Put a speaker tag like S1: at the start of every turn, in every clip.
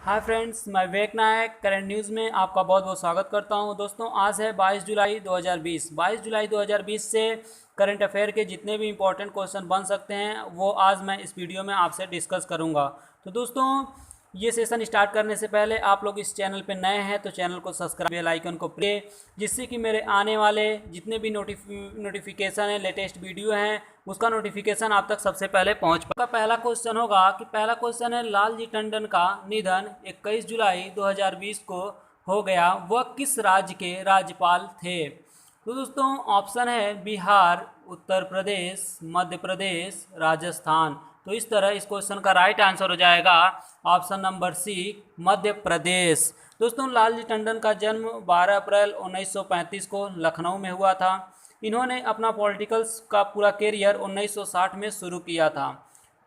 S1: Hi friends, मैं विवेक नायक current news में आपका बहुत बहुत स्वागत करता हूं। दोस्तों, आज है 22 जुलाई 2020। 22 जुलाई 2020 से करंट अफेयर के जितने भी इंपॉर्टेंट क्वेश्चन बन सकते हैं वो आज मैं इस वीडियो में आपसे डिस्कस करूंगा। तो दोस्तों, ये सेशन स्टार्ट करने से पहले आप लोग इस चैनल पे नए हैं तो चैनल को सब्सक्राइब, बेल आइकन को प्रेस, जिससे कि मेरे आने वाले जितने भी नोटिफिकेशन है, लेटेस्ट वीडियो हैं, उसका नोटिफिकेशन आप तक सबसे पहले पहुंच पाए। पहला क्वेश्चन होगा कि पहला क्वेश्चन है, लालजी टंडन का निधन 21 जुलाई 2020 को हो गया, वह किस राज्य के राज्यपाल थे? तो दोस्तों, ऑप्शन है बिहार, उत्तर प्रदेश, मध्य प्रदेश, राजस्थान। तो इस तरह इस क्वेश्चन का राइट आंसर हो जाएगा option number C, Madhya Pradesh. दोस्तों, लालजी टंडन का जन्म 12 अप्रैल 1935 को लखनऊ में हुआ था। इन्होंने अपना पॉलिटिकल्स का पूरा करियर 1960 में शुरू किया था।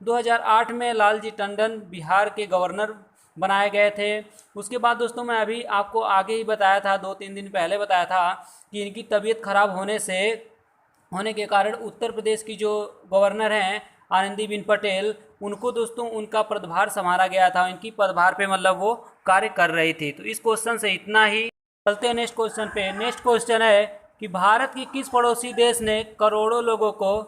S1: 2008 में लालजी टंडन बिहार के गवर्नर बनाए गए थे। उसके बाद दोस्तों, मैं अभी आपको आगे ही बताया था, 2-3 दिन पहले बताया था कि इनकी तबीयत खराब होने के कारण उत्तर प्रदेश की जो गवर्नर हैं आनंदीबेन पटेल, उनको दोस्तों उनका पदभार संभाला गया था। इनकी पदभार पे मतलब वो कार्य कर रही थी। तो इस क्वेश्चन से इतना ही। चलते हैं नेक्स्ट क्वेश्चन पे। नेक्स्ट क्वेश्चन है कि भारत की किस पड़ोसी देश ने करोड़ों लोगों को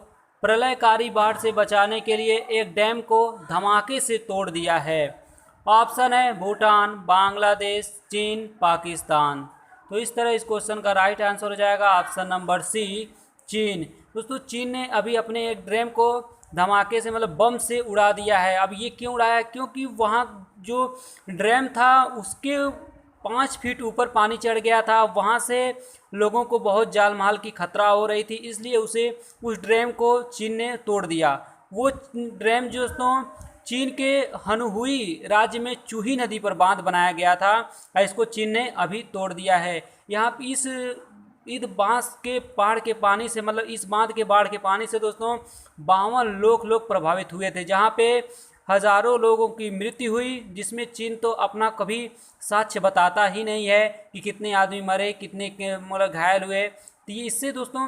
S1: प्रलयकारी बाढ़ से बचाने के लिए एक डैम को धमाके से तोड़ दिया है? ऑप्शन है भूटान, बांग्लादेश, चीन, पाकिस्तान। तो इस तरह इस क्वेश्चन का राइट आंसर हो जाएगा ऑप्शन नंबर सी, चीन। दोस्तों, चीन ने अभी अपने एक डैम को धमाके से मतलब बम से उड़ा दिया है। अब ये क्यों उड़ाया? क्योंकि वहाँ जो ड्रैम था उसके 5 फीट ऊपर पानी चढ़ गया था। वहाँ से लोगों को बहुत जान माल की खतरा हो रही थी, इसलिए उस ड्रैम को चीन ने तोड़ दिया। वो ड्रैम जो दोस्तों चीन के हनहुई राज्य में चूही नदी पर बांध बनाया गया था, इसको चीन ने अभी तोड़ दिया है। यहाँ इस बांस के बाढ़ के पानी से मतलब इस बांध के बाढ़ के पानी से दोस्तों 52 लोग प्रभावित हुए थे, जहाँ पे हज़ारों लोगों की मृत्यु हुई, जिसमें चीन तो अपना कभी साक्ष्य बताता ही नहीं है कि कितने आदमी मरे, कितने मतलब घायल हुए। तो ये इससे दोस्तों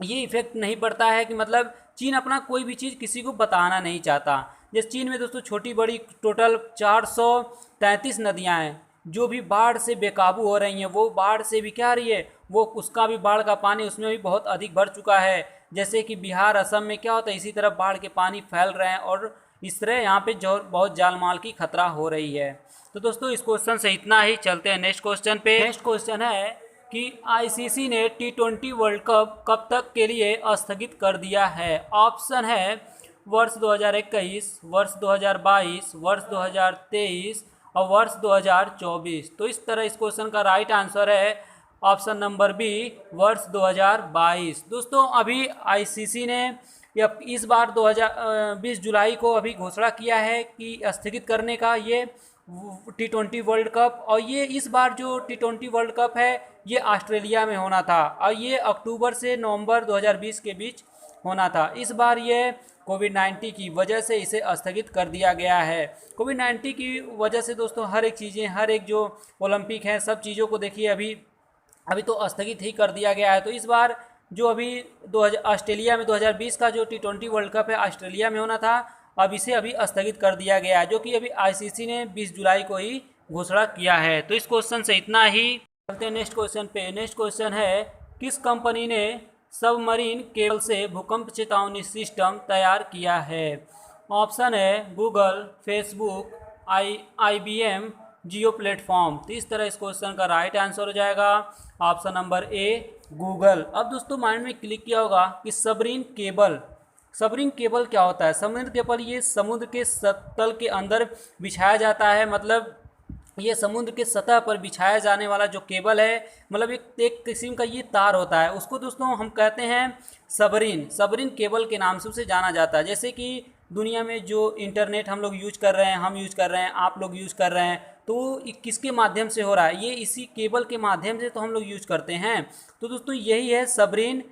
S1: ये इफेक्ट नहीं पड़ता है कि मतलब चीन अपना कोई भी चीज़ किसी को बताना नहीं चाहता। जैसे चीन में दोस्तों छोटी बड़ी टोटल 433 नदियाँ हैं जो भी बाढ़ से बेकाबू हो रही हैं। वो बाढ़ से भी क्या रही है, वो उसका भी बाढ़ का पानी उसमें भी बहुत अधिक भर चुका है। जैसे कि बिहार, असम में क्या होता है, इसी तरह बाढ़ के पानी फैल रहे हैं और इस तरह यहाँ पे जो बहुत जान माल की खतरा हो रही है। तो दोस्तों, इस क्वेश्चन से इतना ही। चलते हैं नेक्स्ट क्वेश्चन पे। नेक्स्ट क्वेश्चन है कि आईसीसी ने T20 वर्ल्ड कप कब तक के लिए स्थगित कर दिया है? ऑप्शन है वर्ष 2021, वर्ष 2022, वर्ष 2023 और वर्ष 2024। तो इस तरह इस क्वेश्चन का राइट आंसर है ऑप्शन नंबर बी, वर्ष 2022। दोस्तों, अभी आईसीसी ने इस बार 2020 जुलाई को अभी घोषणा किया है कि स्थगित करने का ये T20 वर्ल्ड कप। और ये इस बार जो T20 वर्ल्ड कप है ये ऑस्ट्रेलिया में होना था और ये अक्टूबर से नवंबर 2020 के बीच होना था। इस बार ये कोविड-19 की वजह से इसे स्थगित कर दिया गया है। कोविड-19 की वजह से दोस्तों हर एक चीज़ें, हर एक जो ओलंपिक है, सब चीज़ों को देखिए अभी तो स्थगित ही कर दिया गया है। तो इस बार जो अभी ऑस्ट्रेलिया में 2020 का जो T20 वर्ल्ड कप है ऑस्ट्रेलिया में होना था, अब इसे अभी स्थगित कर दिया गया है, जो कि अभी आईसीसी ने 20 जुलाई को ही घोषणा किया है। तो इस क्वेश्चन से इतना ही। चलते हैं नेक्स्ट क्वेश्चन पे। नेक्स्ट क्वेश्चन है, किस कंपनी ने सबमरीन केबल से भूकंप चेतावनी सिस्टम तैयार किया है? ऑप्शन है गूगल, फेसबुक, IBM, जियो प्लेटफॉर्म। तो इस तरह इस क्वेश्चन का राइट आंसर हो जाएगा ऑप्शन नंबर ए, गूगल। अब दोस्तों माइंड में क्लिक किया होगा कि सबमरीन केबल क्या होता है? सबमरीन केबल ये समुद्र के तल के अंदर बिछाया जाता है। मतलब ये समुद्र के सतह पर बिछाया जाने वाला जो केबल है, मतलब एक किस्म का ये तार होता है, उसको दोस्तों हम कहते हैं सबमरीन केबल के नाम से उसे जाना जाता है। जैसे कि दुनिया में जो इंटरनेट हम लोग यूज कर रहे हैं, हम यूज कर रहे हैं, आप लोग यूज कर रहे हैं, तो किसके माध्यम से हो रहा है? ये इसी केबल के माध्यम से तो हम लोग यूज करते हैं। तो दोस्तों यही है सबमरीन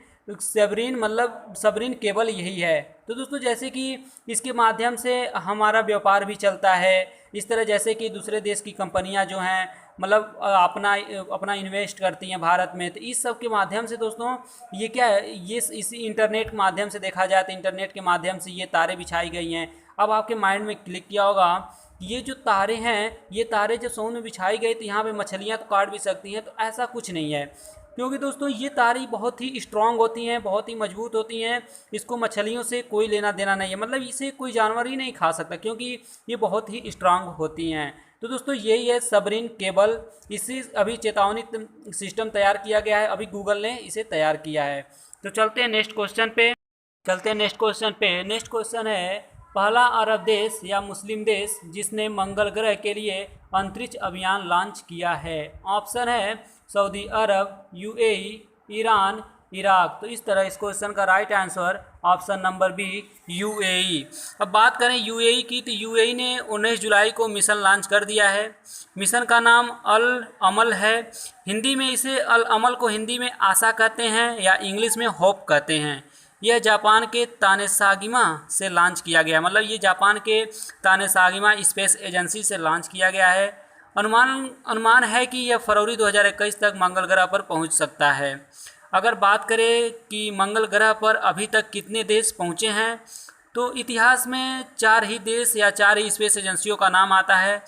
S1: केबल यही है। तो दोस्तों जैसे कि इसके माध्यम से हमारा व्यापार भी चलता है। इस तरह जैसे कि दूसरे देश की कंपनियां जो हैं मतलब अपना इन्वेस्ट करती हैं भारत में, तो इस सब के माध्यम से दोस्तों ये क्या है, ये इसी इंटरनेट के माध्यम से देखा जाए तो इंटरनेट के माध्यम से ये तारें बिछाई गई हैं। अब आपके माइंड में क्लिक किया होगा कि ये जो तारे हैं, ये तारे जब समुद्र में बिछाई गई तो यहाँ पे मछलियाँ तो काट भी सकती हैं, तो ऐसा कुछ नहीं है। क्योंकि दोस्तों ये तारे बहुत ही स्ट्रांग होती हैं, बहुत ही मजबूत होती हैं, इसको मछलियों से कोई लेना देना नहीं है, मतलब इसे कोई जानवर ही नहीं खा सकता क्योंकि ये बहुत ही स्ट्रांग होती हैं। तो दोस्तों यही है सबमरीन केबल, इसी अभी चेतावनी सिस्टम तैयार किया गया है, अभी गूगल ने इसे तैयार किया है। तो चलते हैं नेक्स्ट क्वेश्चन पे। नेक्स्ट क्वेश्चन है, पहला अरब देश या मुस्लिम देश जिसने मंगल ग्रह के लिए अंतरिक्ष अभियान लॉन्च किया है। ऑप्शन है Saudi Arab, UAE, Iran, Iraq. तो इस तरह इस क्वेश्चन का right answer option number B UAE. अब बात करें यूएई की, तो यूएई ने 19 जुलाई को मिशन लॉन्च कर दिया है। मिशन का नाम अल अमल है। हिंदी में इसे अल अमल को हिंदी में आशा कहते हैं या इंग्लिश में होप कहते हैं। यह जापान के तानेसागिमा से लॉन्च किया गया, मतलब ये जापान के तानेसागिमा स्पेस एजेंसी से लॉन्च किया गया है। अनुमान है कि यह फरवरी 2021 तक मंगल ग्रह पर पहुंच सकता है। अगर बात करें कि मंगल ग्रह पर अभी तक कितने देश पहुंचे हैं, तो इतिहास में 4 ही देश या 4 ही स्पेस एजेंसियों का नाम आता है।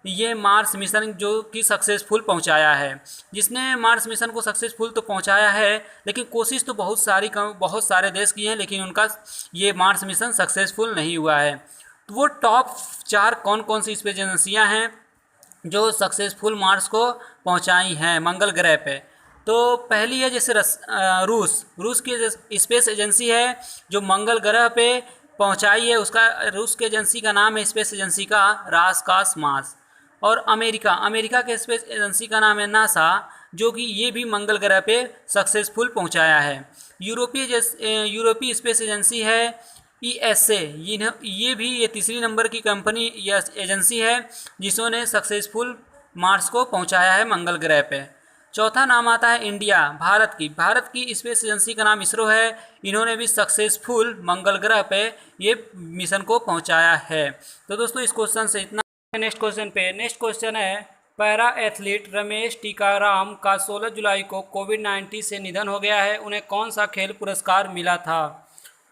S1: ये मार्स मिशन जो कि सक्सेसफुल पहुंचाया है, जिसने मार्स मिशन को सक्सेसफुल तो पहुंचाया है, लेकिन कोशिश तो बहुत सारे देश की हैं, लेकिन उनका ये मार्स मिशन सक्सेसफुल नहीं हुआ है। तो वो टॉप 4 कौन कौन सी स्पेस एजेंसियाँ हैं जो सक्सेसफुल मार्स को पहुंचाई हैं मंगल ग्रह पे। तो पहली है जैसे रूस की स्पेस एजेंसी है जो मंगल ग्रह पे पहुंचाई है, उसका रूस की एजेंसी का नाम है स्पेस एजेंसी का रासकासमास। और अमेरिका के स्पेस एजेंसी का नाम है नासा, जो कि ये भी मंगल ग्रह पे सक्सेसफुल पहुंचाया है। यूरोपीय स्पेस एजेंसी है ईएसए, ये तीसरी नंबर की कंपनी या एजेंसी है जिसने सक्सेसफुल मार्स को पहुंचाया है मंगल ग्रह पे। चौथा नाम आता है इंडिया, भारत की स्पेस एजेंसी का नाम इसरो है। इन्होंने भी सक्सेसफुल मंगल ग्रह पे ये मिशन को पहुंचाया है। तो दोस्तों इस क्वेश्चन से इतना। नेक्स्ट क्वेश्चन है, पैरा एथलीट रमेश टीकाराम का 16 जुलाई को कोविड-19 से निधन हो गया है। उन्हें कौन सा खेल पुरस्कार मिला था?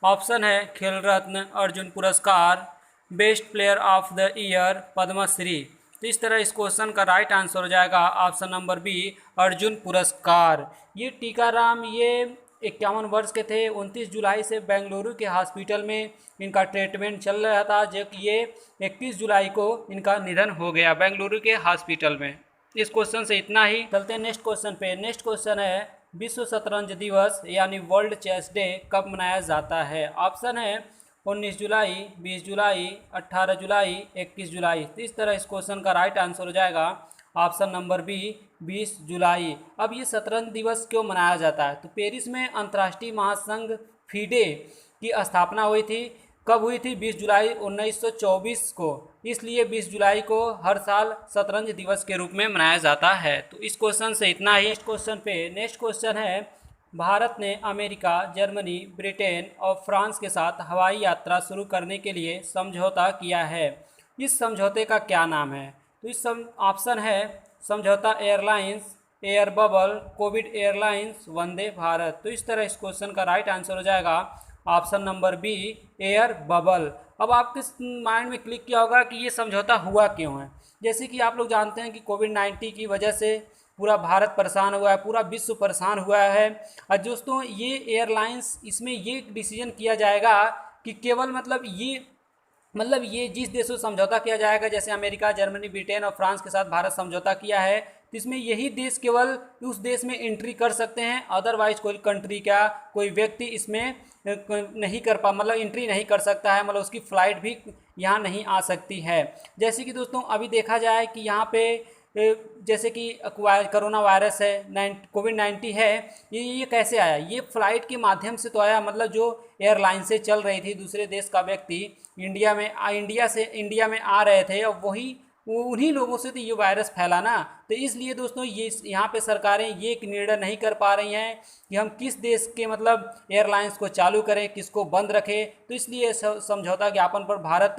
S1: ऑप्शन है खेल रत्न, अर्जुन पुरस्कार, best player of the year, Padma Shri. तो इस तरह इस क्वेश्चन का राइट आंसर हो जाएगा ऑप्शन नंबर बी, अर्जुन पुरस्कार। ये टीकाराम ये 51 वर्ष के थे। 29 जुलाई से बेंगलुरु के हॉस्पिटल में इनका ट्रीटमेंट चल रहा था, जबकि ये 31 जुलाई को इनका निधन हो गया बेंगलुरु के हॉस्पिटल में। इस क्वेश्चन से इतना ही। चलते हैं नेक्स्ट क्वेश्चन पे। नेक्स्ट क्वेश्चन है, विश्व शतरंज दिवस यानी वर्ल्ड चेस डे कब मनाया जाता है? ऑप्शन है 19 जुलाई, 20 जुलाई, 18 जुलाई, 21 जुलाई। तो इस तरह इस क्वेश्चन का राइट आंसर हो जाएगा ऑप्शन नंबर बी, 20 जुलाई। अब ये शतरंज दिवस क्यों मनाया जाता है? तो पेरिस में अंतर्राष्ट्रीय महासंघ फीडे की स्थापना हुई थी। कब हुई थी? 20 जुलाई 1924 को। इसलिए 20 जुलाई को हर साल शतरंज दिवस के रूप में मनाया जाता है। तो इस क्वेश्चन से इतना ही। नेक्स्ट क्वेश्चन है, भारत ने अमेरिका, जर्मनी, ब्रिटेन और फ्रांस के साथ हवाई यात्रा शुरू करने के लिए समझौता किया है। इस समझौते का क्या नाम है? तो इस ऑप्शन है समझौता airlines, air bubble, Covid airlines, Vande Bharat. तो इस तरह इस क्वेश्चन का राइट आंसर हो जाएगा option number B, air bubble. अब आपके माइंड में क्लिक किया होगा कि ये समझौता हुआ क्यों है। जैसे कि आप लोग जानते हैं कि कोविड-19 की वजह से पूरा भारत परेशान हुआ है, पूरा विश्व परेशान हुआ है। और दोस्तों ये एयरलाइंस, इसमें ये डिसीजन किया जाएगा कि केवल मतलब ये जिस देशों से समझौता किया जाएगा, जैसे अमेरिका, जर्मनी, ब्रिटेन और फ्रांस के साथ भारत समझौता किया है, तो इसमें यही देश केवल उस देश में एंट्री कर सकते हैं। अदरवाइज कोई कंट्री का कोई व्यक्ति इसमें नहीं कर मतलब एंट्री नहीं कर सकता है, मतलब उसकी फ़्लाइट भी यहाँ नहीं आ सकती है। जैसे कि दोस्तों अभी देखा जाए कि यहाँ पे जैसे कि कोरोना वायरस है, कोविड-19 है, ये कैसे आया? ये फ़्लाइट के माध्यम से तो आया, मतलब जो एयरलाइन से चल रही थी, दूसरे देश का व्यक्ति इंडिया में आ रहे थे, और उन्हीं लोगों से तो ये वायरस फैला ना। तो इसलिए दोस्तों ये यहाँ पे सरकारें ये एक निर्णय नहीं कर पा रही हैं कि हम किस देश के मतलब एयरलाइंस को चालू करें, किसको बंद रखें। तो इसलिए समझौता ज्ञापन पर भारत,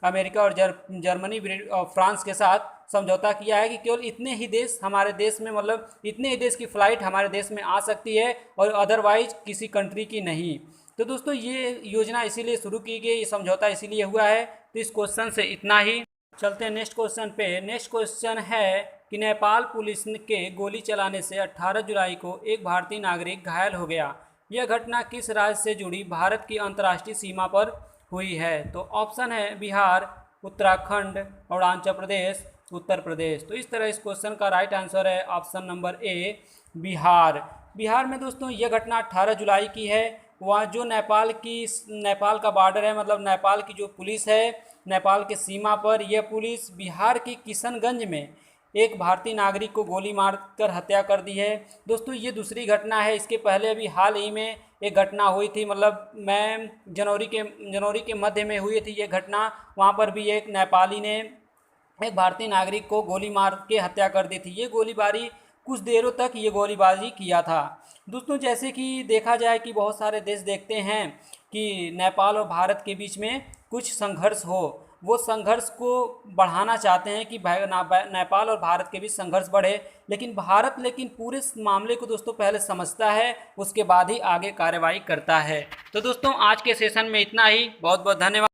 S1: अमेरिका और जर्मनी और फ्रांस के साथ समझौता किया है कि केवल इतने ही देश हमारे देश में, मतलब इतने ही देश की फ़्लाइट हमारे देश में आ सकती है और अदरवाइज किसी कंट्री की नहीं। तो दोस्तों ये योजना इसीलिए शुरू की गई, ये समझौता इसीलिए हुआ है। तो इस क्वेश्चन से इतना ही। चलते हैं नेक्स्ट क्वेश्चन पे। नेक्स्ट क्वेश्चन है कि नेपाल पुलिस के गोली चलाने से 18 जुलाई को एक भारतीय नागरिक घायल हो गया। यह घटना किस राज्य से जुड़ी भारत की अंतर्राष्ट्रीय सीमा पर हुई है? तो ऑप्शन है बिहार, उत्तराखंड, अरुणाचल प्रदेश, उत्तर प्रदेश। तो इस तरह इस क्वेश्चन का राइट आंसर है option number A, Bihar. Bihar में दोस्तों यह घटना 18 जुलाई की है। वहाँ जो नेपाल का बॉर्डर है, मतलब नेपाल की जो पुलिस है, नेपाल के सीमा पर, यह पुलिस बिहार के किशनगंज में एक भारतीय नागरिक को गोली मारकर हत्या कर दी है। दोस्तों ये दूसरी घटना है। इसके पहले अभी हाल ही में एक घटना हुई थी, मतलब जनवरी के मध्य में हुई थी ये घटना। वहाँ पर भी एक नेपाली ने एक भारतीय नागरिक को गोली मार के हत्या कर दी थी। ये गोलीबारी कुछ देरों तक ये गोलीबारी किया था। दोस्तों जैसे कि देखा जाए कि बहुत सारे देश देखते हैं कि नेपाल और भारत के बीच में कुछ संघर्ष हो, वो संघर्ष को बढ़ाना चाहते हैं कि नेपाल और भारत के बीच संघर्ष बढ़े, लेकिन भारत पूरे मामले को दोस्तों पहले समझता है, उसके बाद ही आगे कार्रवाई करता है। तो दोस्तों आज के सेशन में इतना ही। बहुत बहुत धन्यवाद।